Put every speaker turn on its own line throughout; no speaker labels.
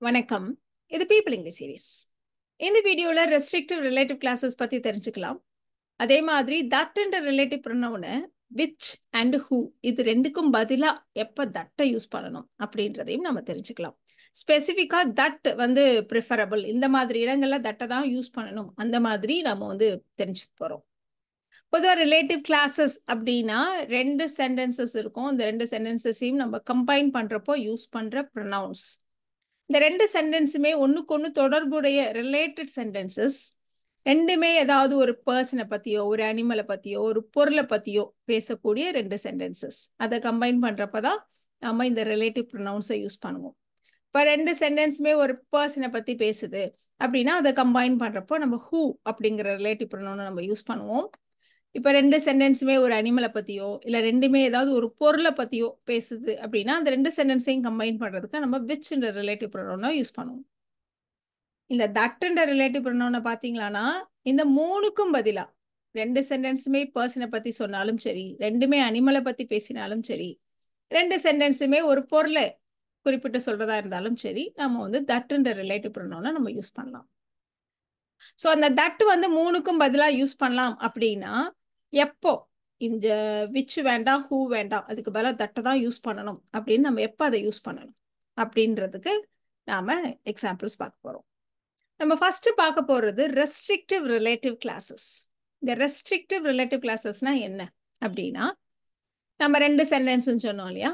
வணக்கம். இது people English series. இந்த வீடியோல ரெஸ்ட்ரிக்டிவ் ரிலேட்டிவ் கிளாஸஸ் பத்தி தெரிஞ்சுக்கலாம். அதே மாதிரி தட்ன்ற ரிலேட்டிவ் ப்ரொனவுனை விச் அண்ட் ஹூ இது ரெண்டுக்கும் பதிலா எப்ப தட்டை யூஸ் பண்ணணும் அப்படின்றதையும் நம்ம தெரிஞ்சுக்கலாம். ஸ்பெசிஃபிக்கா தட் ப்ரிஃபரபிள், இந்த மாதிரி இடங்கள்ல தட்டை தான் யூஸ் பண்ணணும், அந்த மாதிரி நம்ம தெரிஞ்சுக்க போறோம். பொதுவாக ரிலேட்டிவ் கிளாஸஸ் அப்படின்னா ரெண்டு சென்டென்சஸ் இருக்கும். இந்த ரெண்டு சென்டென்சஸையும் நம்ம கம்பைன் பண்றப்போ யூஸ் பண்ற ப்ரொனவுன்ஸ். இந்த ரெண்டு சென்டென்ஸுமே ஒன்றுக்கு ஒன்று தொடர்புடைய ரிலேட்டட் சென்டென்சஸ். ரெண்டுமே ஏதாவது ஒரு பர்சனை பற்றியோ ஒரு அனிமலை பற்றியோ ஒரு பொருளை பற்றியோ பேசக்கூடிய ரெண்டு சென்டென்சஸ். அதை கம்பைன் பண்ணுறப்ப தான் நம்ம இந்த ரிலேட்டிவ் ப்ரொனவுன்ஸை யூஸ் பண்ணுவோம். இப்போ ரெண்டு சென்டென்ஸுமே ஒரு பர்சனை பற்றி பேசுது அப்படின்னா அதை கம்பைன் பண்ணுறப்போ நம்ம ஹூ அப்படிங்கிற ரிலேட்டிவ் ப்ரொனவுனை நம்ம யூஸ் பண்ணுவோம். இப்போ ரெண்டு சென்டென்ஸுமே ஒரு அனிமலை பற்றியோ இல்லை ரெண்டுமே ஏதாவது ஒரு பொருளை பற்றியோ பேசுது அப்படின்னா அந்த ரெண்டு சென்டென்ஸையும் கம்பைன் பண்ணுறதுக்கு நம்ம விச்ன்ற ரிலேட்டிவ் ப்ரொனவுனை யூஸ் பண்ணுவோம். இந்த தட்ன்ற ரிலேட்டிவ் ப்ரொனவுனை பார்த்தீங்களான்னா இந்த மூணுக்கும் பதிலாக ரெண்டு சென்டென்ஸுமே பர்சனை பற்றி சொன்னாலும் சரி, ரெண்டுமே அனிமலை பற்றி பேசினாலும் சரி, ரெண்டு சென்டென்ஸுமே ஒரு பொருளை குறிப்பிட்டு சொல்றதா இருந்தாலும் சரி, நம்ம தட்ன்ற ரிலேட்டிவ் ப்ரொனவுனை நம்ம யூஸ் பண்ணலாம். ஸோ அந்த தட் மூணுக்கும் பதிலாக யூஸ் பண்ணலாம் அப்படின்னா எப்போ இந்த விச் வேண்டாம் ஹூ வேண்டாம் அதுக்கு பதிலாக தட்டை தான் யூஸ் பண்ணணும் அப்படின்னு நம்ம எப்போ அதை யூஸ் பண்ணணும் அப்படின்றதுக்கு நாம எக்ஸாம்பிள்ஸ் பார்க்க போறோம். நம்ம ஃபர்ஸ்ட் பார்க்க போறது ரெஸ்ட்ரிக்டிவ் ரிலேட்டிவ் கிளாஸஸ். இந்த ரெஸ்ட்ரிக்டிவ் ரிலேட்டிவ் கிளாஸஸ்னா என்ன அப்படின்னா நம்ம ரெண்டு சென்டென்ஸ் சொன்னோம் இல்லையா.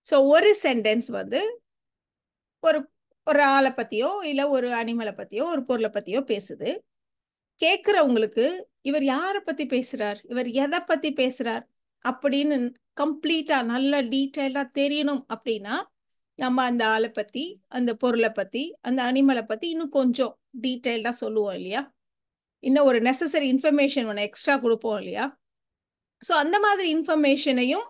ஸோ ஒரு சென்டென்ஸ் ஒரு ஒரு ஆளை பத்தியோ இல்லை ஒரு அனிமலை பத்தியோ ஒரு பொருளை பத்தியோ பேசுது. கேட்குறவங்களுக்கு இவர் யாரை பத்தி பேசுறார், இவர் எதை பத்தி பேசுறார் அப்படின்னு கம்ப்ளீட்டா நல்ல டீட்டெயிலா தெரியணும் அப்படின்னா நம்ம அந்த ஆளை பத்தி அந்த பொருளை பத்தி அந்த அனிமலை பத்தி இன்னும் கொஞ்சம் டீட்டெயில்டா சொல்லுவோம் இல்லையா. இன்னும் ஒரு நெசசரி இன்ஃபர்மேஷன் ஒன்று எக்ஸ்ட்ரா கொடுப்போம் இல்லையா. ஸோ அந்த மாதிரி இன்ஃபர்மேஷனையும்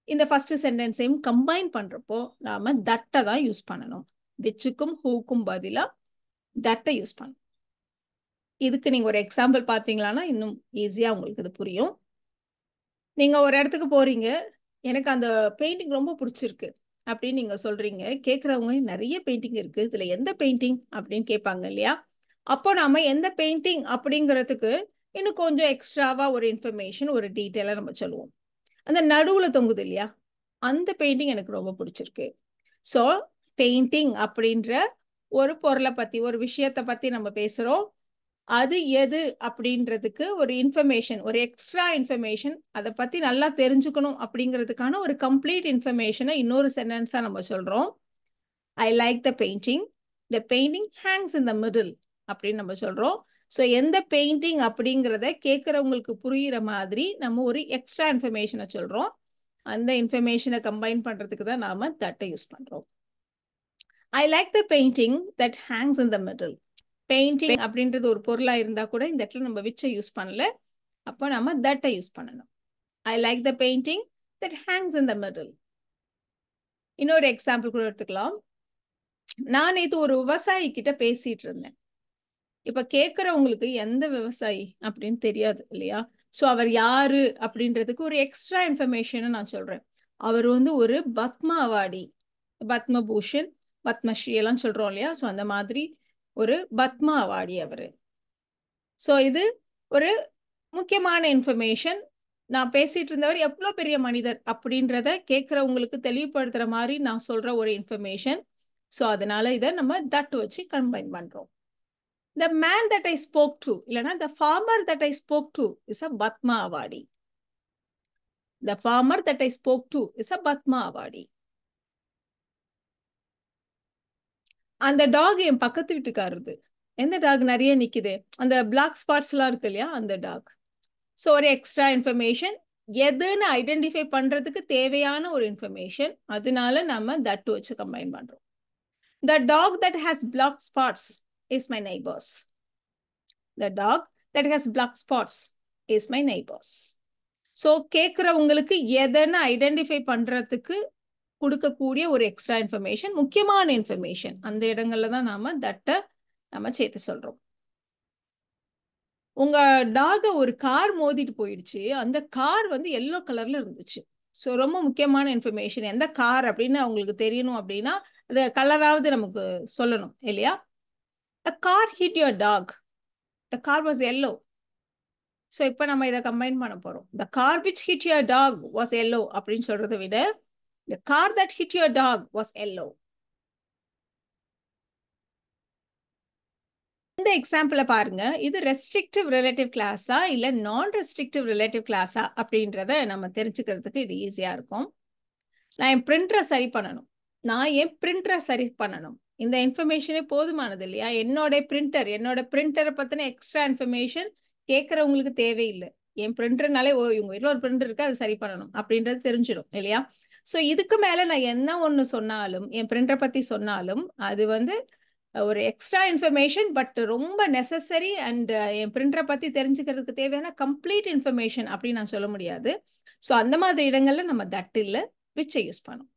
இந்த ஃபர்ஸ்ட் சென்டென்ஸையும் கம்பைன் பண்றப்போ நாம தட்டை தான் யூஸ் பண்ணணும். விச்சுக்கும் ஹூக்கும் பதிலா தட்டை யூஸ் பண்ணணும். இதுக்கு நீங்க ஒரு எக்ஸாம்பிள் பார்த்தீங்களான்னா இன்னும் ஈஸியா உங்களுக்கு இது புரியும். நீங்க ஒரு இடத்துக்கு போறீங்க, எனக்கு அந்த பெயிண்டிங் ரொம்ப பிடிச்சிருக்கு அப்படின்னு நீங்க சொல்றீங்க. கேட்குறவங்க நிறைய பெயிண்டிங் இருக்கு, இதுல எந்த பெயிண்டிங் அப்படின்னு கேட்பாங்க இல்லையா. அப்போ நாம எந்த பெயிண்டிங் அப்படிங்கிறதுக்கு இன்னும் கொஞ்சம் எக்ஸ்ட்ராவா ஒரு இன்ஃபர்மேஷன் ஒரு டீட்டெயிலா நம்ம சொல்லுவோம். அந்த நடுவுல தொங்குது இல்லையா, அந்த பெயிண்டிங் எனக்கு ரொம்ப பிடிச்சிருக்கு. ஸோ பெயிண்டிங் அப்படின்ற ஒரு பொருளை பத்தி ஒரு விஷயத்தை பத்தி நம்ம பேசுறோம். அது எது அப்படின்றதுக்கு ஒரு இன்ஃபர்மேஷன், ஒரு எக்ஸ்ட்ரா இன்ஃபர்மேஷன், அதை பத்தி நல்லா தெரிஞ்சுக்கணும் அப்படிங்கிறதுக்கான ஒரு கம்ப்ளீட் இன்ஃபர்மேஷனை இன்னொரு சென்டென்ஸா நம்ம சொல்றோம். I like the painting, the painting Hanks in the middle அப்படின்னு நம்ம சொல்றோம். ஸோ எந்த பெயிண்டிங் அப்படிங்கிறத கேட்குறவங்களுக்கு புரியுற மாதிரி நம்ம ஒரு எக்ஸ்ட்ரா இன்ஃபர்மேஷனை சொல்றோம். அந்த இன்ஃபர்மேஷனை கம்பைன் பண்றதுக்கு தான் நாம தட்டை யூஸ் பண்றோம். I like the painting that Hanks in the middle. Painting அப்படின்றது ஒரு பொருளா இருந்தா கூட இந்த இடத்துல நம்ம விச்சை யூஸ் பண்ணல, அப்போ நம்ம தட்டை யூஸ் பண்ணணும். I like the painting that Hanks in the middle. இன்னொரு எக்ஸாம்பிள் கூட எடுத்துக்கலாம். நான் நேற்று ஒரு விவசாயி கிட்ட பேசிட்டு இருந்தேன். இப்ப கேட்கறவங்களுக்கு எந்த விவசாயி அப்படின்னு தெரியாது இல்லையா. ஸோ அவர் யாரு அப்படின்றதுக்கு ஒரு எக்ஸ்ட்ரா இன்ஃபர்மேஷனை நான் சொல்றேன். அவர் ஒரு பத்மா அவார்டி, பத்மபூஷன் பத்மஸ்ரீ எல்லாம் சொல்றோம் இல்லையா. ஸோ அந்த மாதிரி ஒரு பத்மா அவார்டி அவரு. ஸோ இது ஒரு முக்கியமான இன்ஃபர்மேஷன். நான் பேசிட்டு இருந்தவர் எவ்வளோ பெரிய மனிதர் அப்படின்றத கேட்குறவங்களுக்கு தெளிவுபடுத்துற மாதிரி நான் சொல்ற ஒரு இன்ஃபர்மேஷன். ஸோ அதனால இதை நம்ம தட் வச்சு கம்பைன் பண்றோம். The man that I spoke to, இல்லைன்னா the farmer that I spoke to is a Batma Awadi. The farmer that I spoke to is a Batma Awadi. அந்த டாக் என் பக்கத்து வீட்டுக்காரது. எந்த talk நிறைய நிக்குது, அந்த பிளாக் ஸ்பாட்ஸ் எல்லாம் இருக்கு இல்லையா, அந்த டாக். ஸோ ஒரு எக்ஸ்ட்ரா இன்ஃபர்மேஷன், எதுன்னு ஐடென்டிஃபை பண்றதுக்கு தேவையான ஒரு இன்ஃபர்மேஷன். அதனால நம்ம தட் வச்சு கம்பைன் பண்றோம். The dog that has black spots is my neighbors. The dog that has black spots is my neighbors. So கேட்குறவங்களுக்கு எதன்னு ஐடென்டிஃபை பண்றதுக்கு கொடுக்கக்கூடிய ஒரு எக்ஸ்ட்ரா இன்ஃபர்மேஷன், முக்கியமான இன்ஃபர்மேஷன். அந்த இடங்கள்ல தான் நாம தட்டை நம்ம சேர்த்து சொல்றோம். உங்க டாக ஒரு கார் மோதிட்டு போயிடுச்சு, அந்த கார் எல்லோ கலர்ல இருந்துச்சு. ஸோ ரொம்ப முக்கியமான இன்ஃபர்மேஷன். எந்த கார் அப்படின்னு அவங்களுக்கு தெரியணும் அப்படின்னா அது கலராவது நமக்கு சொல்லணும் இல்லையா? A car hit your dog. The car was yellow. So இப்போ நம்ம இதை கம்பைன் பண்ண போகிறோம். The car which hit your dog was yellow அப்படின்னு சொல்றதை விட the car that hit your dog was yellow. இந்த எக்ஸாம்பிள பாருங்க. இது ரெஸ்ட்ரிக்டிவ் ரிலேட்டிவ் கிளாஸா இல்ல நான் ரெஸ்ட்ரிக்டிவ் ரிலேட்டிவ் கிளாஸா அப்படின்றத நம்ம தெரிஞ்சுக்கிறதுக்கு இது ஈஸியா இருக்கும். நான் என் பிரிண்டரை சரி பண்ணணும். இந்த இன்ஃபர்மேஷனே போதுமானது இல்லையா? என்னோட பிரிண்டரை பத்தின எக்ஸ்ட்ரா இன்ஃபர்மேஷன் கேட்கறவங்களுக்கு தேவையில்லை. என் பிரிண்டர்னாலே இவங்க வீட்டில் ஒரு பிரிண்டர் இருக்கு, அது சரி பண்ணணும் அப்படின்றது தெரிஞ்சிடும் இல்லையா? ஸோ இதுக்கு மேல நான் என்ன ஒன்று சொன்னாலும், என் பிரிண்டரை பத்தி சொன்னாலும் அது ஒரு எக்ஸ்ட்ரா இன்ஃபர்மேஷன், பட் ரொம்ப நெசசரி அண்ட் என் பிரிண்டரை பத்தி தெரிஞ்சுக்கிறதுக்கு தேவையான கம்ப்ளீட் இன்ஃபர்மேஷன் அப்படின்னு நான் சொல்ல முடியாது. ஸோ அந்த மாதிரி இடங்கள்ல நம்ம தட் இல்லை விச்சை யூஸ் பண்ணும்.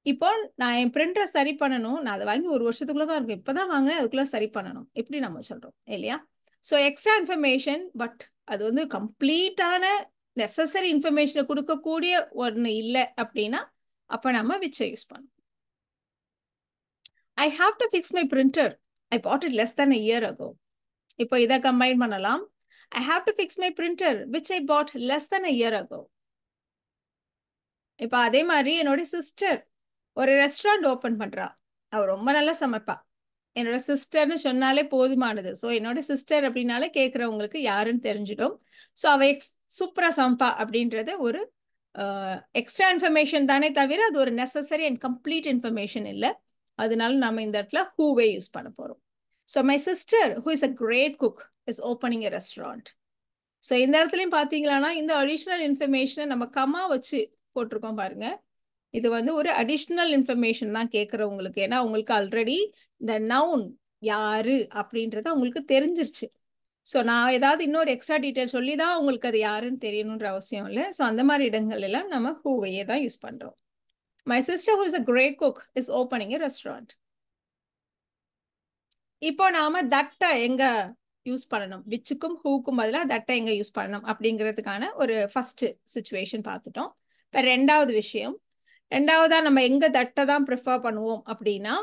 இப்போ நான் என் பிரிண்டரை சரி பண்ணணும், நான் அதை வாங்கி 1 வருஷத்துக்குள்ள தான் இருக்கும், இப்போதான் வாங்கினேன், அதுக்குள்ள சரி பண்ணணும், எப்படி நம்ம சொல்றோம் இல்லையா? ஸோ எக்ஸ்ட்ரா இன்ஃபர்மேஷன், பட் அது கம்ப்ளீட்டான நெசசரி இன்ஃபர்மேஷனை கொடுக்கக்கூடிய ஒன்று இல்லை அப்படின்னா அப்போ நம்ம விச்சை யூஸ் பண்ணணும். I have to fix my printer. I bought it less than a year ago. இப்போ இதை கம்பைன் பண்ணலாம். I have to fix my printer, which I bought less than a year ago. இப்போ அதே மாதிரி என்னோட சிஸ்டர் ஒரு restaurant open பண்றா. அவ ரொம்ப நல்லா சமைப்பா. என்னோட சிஸ்டர்னு சொன்னாலே போதுமானது. ஸோ என்னோட சிஸ்டர் அப்படின்னாலே கேட்குறவங்களுக்கு யாருன்னு தெரிஞ்சிடும். ஸோ அவ சூப்பரா சமைப்பா அப்படின்றது ஒரு எக்ஸ்ட்ரா இன்ஃபர்மேஷன் தானே தவிர அது ஒரு நெசசரி அண்ட் கம்ப்ளீட் இன்ஃபர்மேஷன் இல்லை. அதனால நம்ம இந்த இடத்துல ஹூவே யூஸ் பண்ண போறோம். So my sister who is a great cook is opening a restaurant. So இந்த இடத்துலையும் பார்த்தீங்கன்னா இந்த அடிஷ்னல் இன்ஃபர்மேஷனை நம்ம கமா வச்சு போட்டிருக்கோம் பாருங்க. இது ஒரு அடிஷ்னல் இன்ஃபர்மேஷன் தான் கேட்குறவங்களுக்கு. ஏன்னா உங்களுக்கு ஆல்ரெடி இந்த நவுன் யாரு அப்படின்றத உங்களுக்கு தெரிஞ்சிருச்சு. ஸோ நான் ஏதாவது இன்னொரு எக்ஸ்ட்ரா டீட்டெயில் சொல்லி தான் உங்களுக்கு அது யாருன்னு தெரியணுன்ற அவசியம் இல்லை. ஸோ அந்த மாதிரி இடங்கள் எல்லாம் நம்ம ஹூவையே தான் யூஸ் பண்றோம். My sister who is a great cook is opening a restaurant. இப்போ நாம தட்டை எங்க யூஸ் பண்ணணும், விச்சுக்கும் ஹூக்கும் பதிலாக தட்டை எங்க யூஸ் பண்ணணும் அப்படிங்கிறதுக்கான ஒரு ஃபர்ஸ்ட் சிச்சுவேஷன் பார்த்துட்டோம். இப்போ ரெண்டாவதா நம்ம எங்க தட்டை தான் ப்ரிஃபர் பண்ணுவோம் அப்படின்னா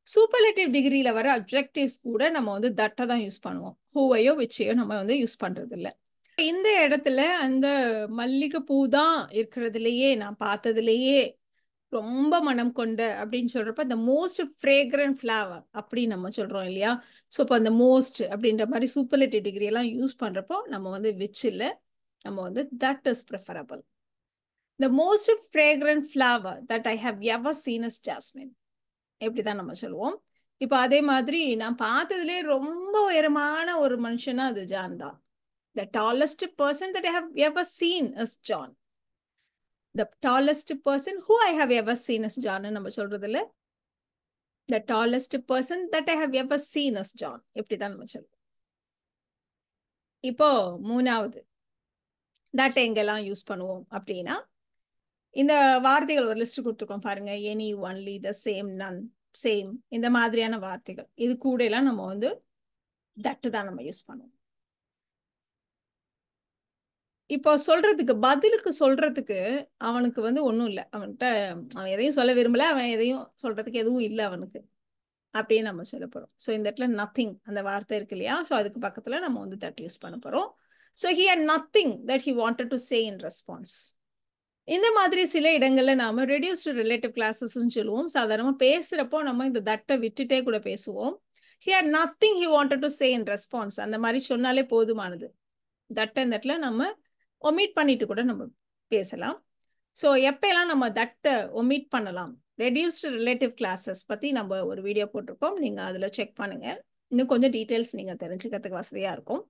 சூப்பர்லேட்டிவ் டிகிரியில வர அப்ஜெக்டிவ்ஸ் கூட நம்ம தட்டை தான் யூஸ் பண்ணுவோம். ஹூவையோ விச்சையோ நம்ம யூஸ் பண்றது இல்லை. இந்த இடத்துல அந்த மல்லிகை பூ தான் இருக்கிறதுலையே நான் பார்த்ததுலேயே ரொம்ப மனம் கொண்ட அப்படின்னு சொல்றப்ப இந்த மோஸ்ட் ஃப்ரேக்ரண்ட் ஃப்ளவர் அப்படின்னு நம்ம சொல்றோம் இல்லையா? ஸோ இப்போ அந்த மோஸ்ட் அப்படின்ற மாதிரி சூப்பர்லேட்டிவ் டிகிரி எல்லாம் யூஸ் பண்றப்போ நம்ம விச் இல்லை, நம்ம that is preferable. The most fragrant flower that I have ever seen is jasmine. எப்படிதான் நம்ம சொல்லுவோம். இப்போ அதே மாதிரி நான் பார்த்ததுலேயே ரொம்ப உயரமான ஒரு மனுஷனா அது ஜான் தான். The tallest person that I have ever seen is John. The tallest person who I have ever seen is John. நம்ம சொல்றது இல்ல. The tallest person that I have ever seen is John. எப்படிதான் நம்ம சொல்லுவோம். இப்போ மூணாவது that எங்கெல்லாம் use பண்ணுவோம் அப்படின்னா இந்த வார்த்தைகள் ஒரு லிஸ்ட் கொடுத்துருக்கோம் பாருங்க. Any, only, the same, none, same, இந்த மாதிரியான வார்த்தைகள். இது கூட எல்லாம் நம்ம தட்டு தான் நம்ம யூஸ் பண்ணுவோம். இப்போ பதிலுக்கு சொல்றதுக்கு அவனுக்கு ஒன்றும் இல்லை. அவன் எதையும் சொல்ல விரும்பல, அவன் எதையும் சொல்றதுக்கு எதுவும் இல்லை அவனுக்கு அப்படின்னு நம்ம சொல்ல போறோம். ஸோ இந்த இடத்துல நத்திங் அந்த வார்த்தை இருக்கு இல்லையா? ஸோ அதுக்கு பக்கத்துல நம்ம தட் யூஸ் பண்ண போறோம். So he had nothing that he wanted to say in response. இந்த மாதிரி சில இடங்கள்ல நாம ரெடியூஸ்டு ரிலேட்டிவ் கிளாஸஸ்ன்னு சொல்லுவோம். சாதாரணமா பேசுறப்போ நம்ம இந்த தட்டை விட்டுட்டே கூட பேசுவோம். He had nothing he wanted to say in response. அந்த மாதிரி சொன்னாலே போதுமானது. தட்டை இந்த இடத்துல நம்ம ஒமிட் பண்ணிட்டு கூட நம்ம பேசலாம். ஸோ எப்பெல்லாம் நம்ம தட்டை ஒமிட் பண்ணலாம், ரெடியூஸ்டு ரிலேட்டிவ் கிளாஸஸ் பத்தி நம்ம ஒரு வீடியோ போட்டிருக்கோம், நீங்க அதுல செக் பண்ணுங்க. இன்னும் கொஞ்சம் டீட்டெயில்ஸ் நீங்க தெரிஞ்சுக்கிறதுக்கு வசதியா இருக்கும்.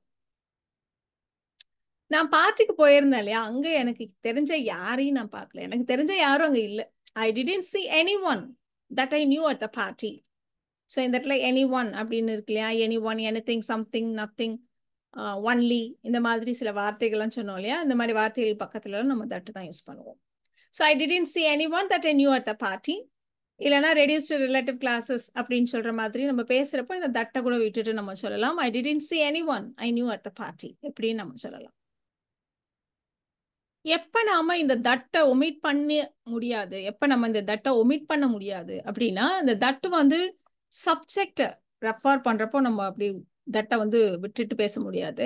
நான் பார்ட்டிக்கு போயிருந்தேன் இல்லையா? அங்க எனக்கு தெரிஞ்ச யாரையும் நான் பார்க்கல. எனக்கு தெரிஞ்ச யாரும் அங்க இல்லை. I didn't see anyone that I knew at the party. So இந்த இடத்துல anyone அப்படின்னு இருக்கு இல்லையா? anyone, anything, something, nothing, only, இந்த மாதிரி சில வார்த்தைகள்லாம் சொன்னோம் இல்லையா? இந்த மாதிரி வார்த்தைகள் பக்கத்துல நம்ம தட்டு தான் யூஸ் பண்ணுவோம். So I didn't see anyone that I knew at the party. இல்லைன்னா ரெடியூஸ்டு ரிலேட்டிவ் கிளாஸஸ் அப்படின்னு சொல்ற மாதிரி நம்ம பேசுறப்போ இந்த தட்டை கூட விட்டுட்டு நம்ம சொல்லலாம். I didn't see anyone I knew at the party. எப்படின்னு நம்ம சொல்லலாம். எப்ப நாம இந்த தட்டை ஒமிட் பண்ண முடியாது, எப்ப நம்ம இந்த தட்டை ஒமிட் பண்ண முடியாது அப்படின்னா, இந்த தட்டு வந்து சப்ஜெக்ட ரெஃபர் பண்றப்போ நம்ம அப்படி தட்டை வந்து விட்டுட்டு பேச முடியாது.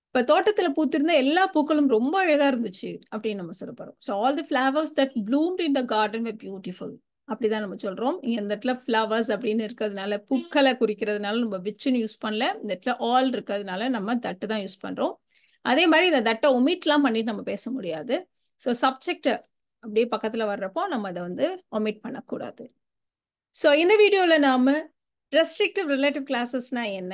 இப்ப தோட்டத்துல பூத்திருந்த எல்லா பூக்களும் ரொம்ப அழகா இருந்துச்சு அப்படின்னு நம்ம சொல்ல போறோம். So all the flowers that bloomed in the garden were beautiful. அப்படிதான் நம்ம சொல்றோம். இங்க இந்த இடத்துல ஃபிளவர்ஸ் அப்படின்னு இருக்கிறதுனால, பூக்களை குறிக்கிறதுனால நம்ம விச்சுன்னு யூஸ் பண்ணல. இந்த இடத்துல ஆல் இருக்கிறதுனால நம்ம தட்டு தான் யூஸ் பண்றோம். அதே மாதிரி இந்த தட்டை ஒமிட்லாம் பண்ணிட்டு நம்ம பேச முடியாது. ஸோ சப்ஜெக்ட் அப்படியே பக்கத்துல வர்றப்போ நம்ம அதை வந்து ஒமிட் பண்ணக்கூடாது. ஸோ இந்த வீடியோல நாம ரெஸ்ட்ரிக்டிவ் ரிலேட்டிவ் கிளாஸஸ்னா என்ன,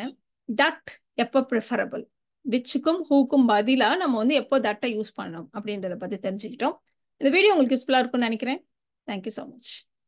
தட் எப்போ ப்ரிஃபரபிள், விச்சுக்கும் ஹூக்கும் பதிலா நம்ம வந்து எப்போ தட்டை யூஸ் பண்ணணும் அப்படின்றத பத்தி தெரிஞ்சுக்கிட்டோம். இந்த வீடியோ உங்களுக்கு யூஸ்ஃபுல்லா இருக்கும்னு நினைக்கிறேன். Thank you so much.